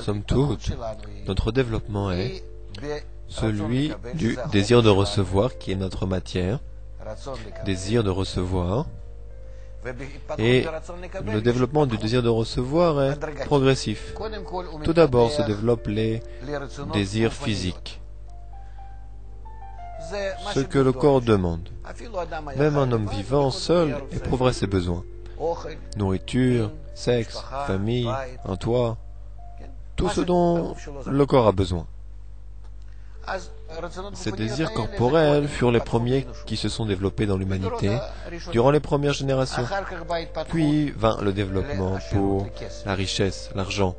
Somme toute, notre développement est celui du désir de recevoir, qui est notre matière, désir de recevoir, et le développement du désir de recevoir est progressif. Tout d'abord se développent les désirs physiques, ce que le corps demande. Même un homme vivant seul éprouverait ses besoins. Nourriture, sexe, famille, un toit, tout ce dont le corps a besoin. Ces désirs corporels furent les premiers qui se sont développés dans l'humanité durant les premières générations. Puis vint le développement pour la richesse, l'argent.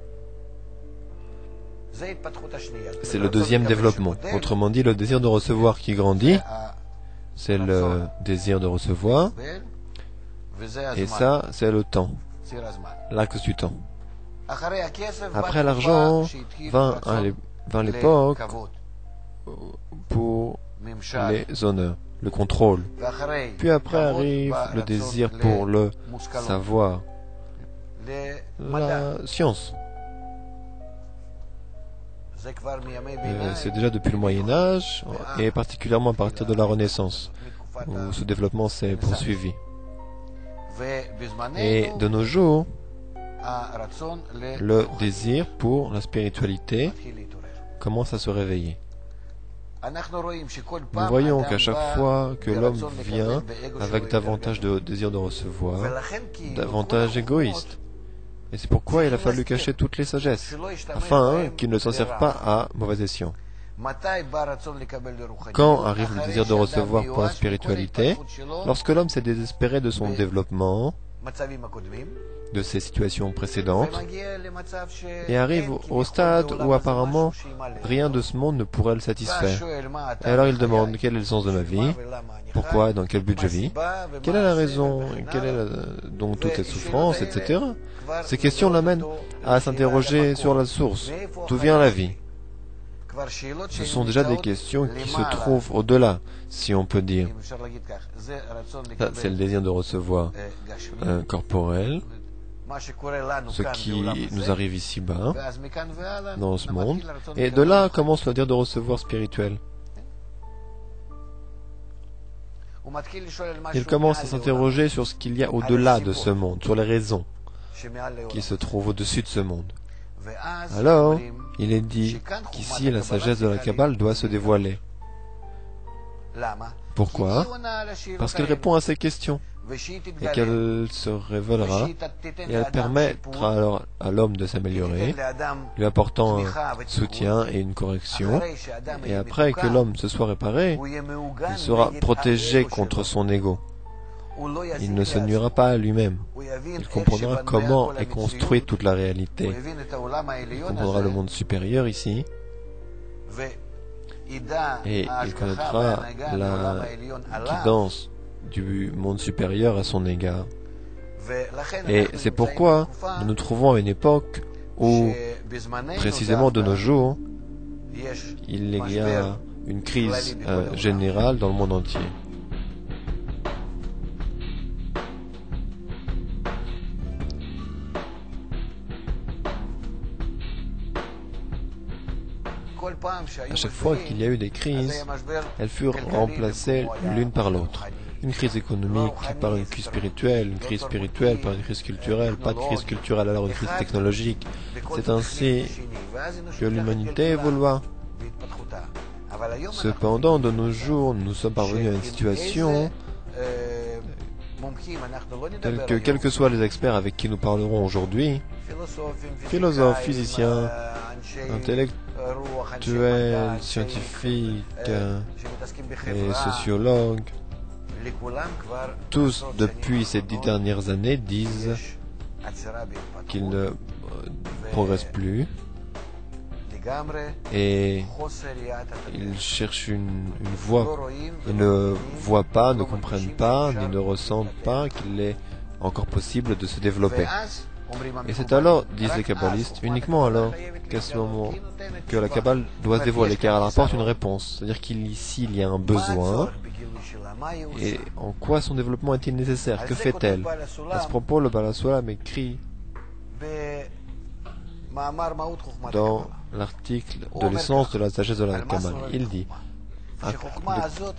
C'est le deuxième développement. Autrement dit, le désir de recevoir qui grandit, c'est le désir de recevoir, et ça, c'est le temps, l'axe du temps. Après l'argent, vint l'époque pour les honneurs, le contrôle. Puis après arrive le désir pour le savoir, la science. C'est déjà depuis le Moyen-Âge, et particulièrement à partir de la Renaissance, où ce développement s'est poursuivi. Et de nos jours, le désir pour la spiritualité commence à se réveiller. Nous voyons qu'à chaque fois que l'homme vient avec davantage de désir de recevoir, davantage égoïste. Et c'est pourquoi il a fallu cacher toutes les sagesses, afin qu'ils ne s'en servent pas à mauvais escient. Quand arrive le désir de recevoir pour la spiritualité? Lorsque l'homme s'est désespéré de son développement, de ses situations précédentes, et arrive au stade où apparemment rien de ce monde ne pourrait le satisfaire. Et alors il demande: quel est le sens de ma vie? Pourquoi et dans quel but je vis? Quelle est la raison? Quelle est donc toute cette souffrance, etc. Ces questions l'amènent à s'interroger sur la source. D'où vient la vie? Ce sont déjà des questions qui se trouvent au-delà, si on peut dire. Ça, c'est le désir de recevoir corporel, ce qui nous arrive ici-bas, dans ce monde. Et de là commence le désir de recevoir spirituel. Il commence à s'interroger sur ce qu'il y a au-delà de ce monde, sur les raisons qui se trouvent au-dessus de ce monde. Alors, il est dit qu'ici, la sagesse de la Kabbale doit se dévoiler. Pourquoi? Parce qu'elle répond à ces questions, et qu'elle se révélera, et elle permettra alors à l'homme de s'améliorer, lui apportant un soutien et une correction, et après que l'homme se soit réparé, il sera protégé contre son ego. Il ne se nuira pas à lui-même. Il comprendra comment est construite toute la réalité. Il comprendra le monde supérieur ici. Et il connaîtra la guidance du monde supérieur à son égard. Et c'est pourquoi nous nous trouvons à une époque où, précisément de nos jours, il y a une crise générale dans le monde entier. À chaque fois qu'il y a eu des crises, elles furent remplacées l'une par l'autre. Une crise économique par une crise spirituelle, une crise spirituelle par une crise culturelle, pas de crise culturelle alors une crise technologique. C'est ainsi que l'humanité évolua. Cependant, de nos jours, nous sommes parvenus à une situation telle que, quels que soient les experts avec qui nous parlerons aujourd'hui, philosophes, physiciens, intellectuels, scientifiques et sociologues, tous depuis ces 10 dernières années disent qu'ils ne progressent plus et ils cherchent une voie. Ils ne voient pas, ne comprennent pas, ni ne ressentent pas qu'il est encore possible de se développer. Et c'est alors, disent les kabbalistes, uniquement alors qu'à ce moment que la Kabbale doit se dévoiler, car elle apporte une réponse. C'est-à-dire qu'ici il y a un besoin, et en quoi son développement est-il nécessaire? Que fait-elle? À ce propos, le Baal HaSulam écrit dans l'article de l'essence de la sagesse de la Kabbalah. Il dit, à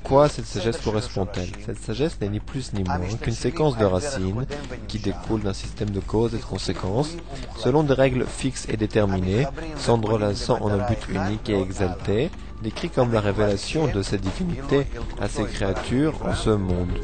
quoi cette sagesse correspond-elle? Cette sagesse n'est ni plus ni moins qu'une séquence de racines qui découle d'un système de causes et de conséquences, selon des règles fixes et déterminées, s'entrelaçant en un but unique et exalté, décrit comme la révélation de cette divinité à ses créatures en ce monde.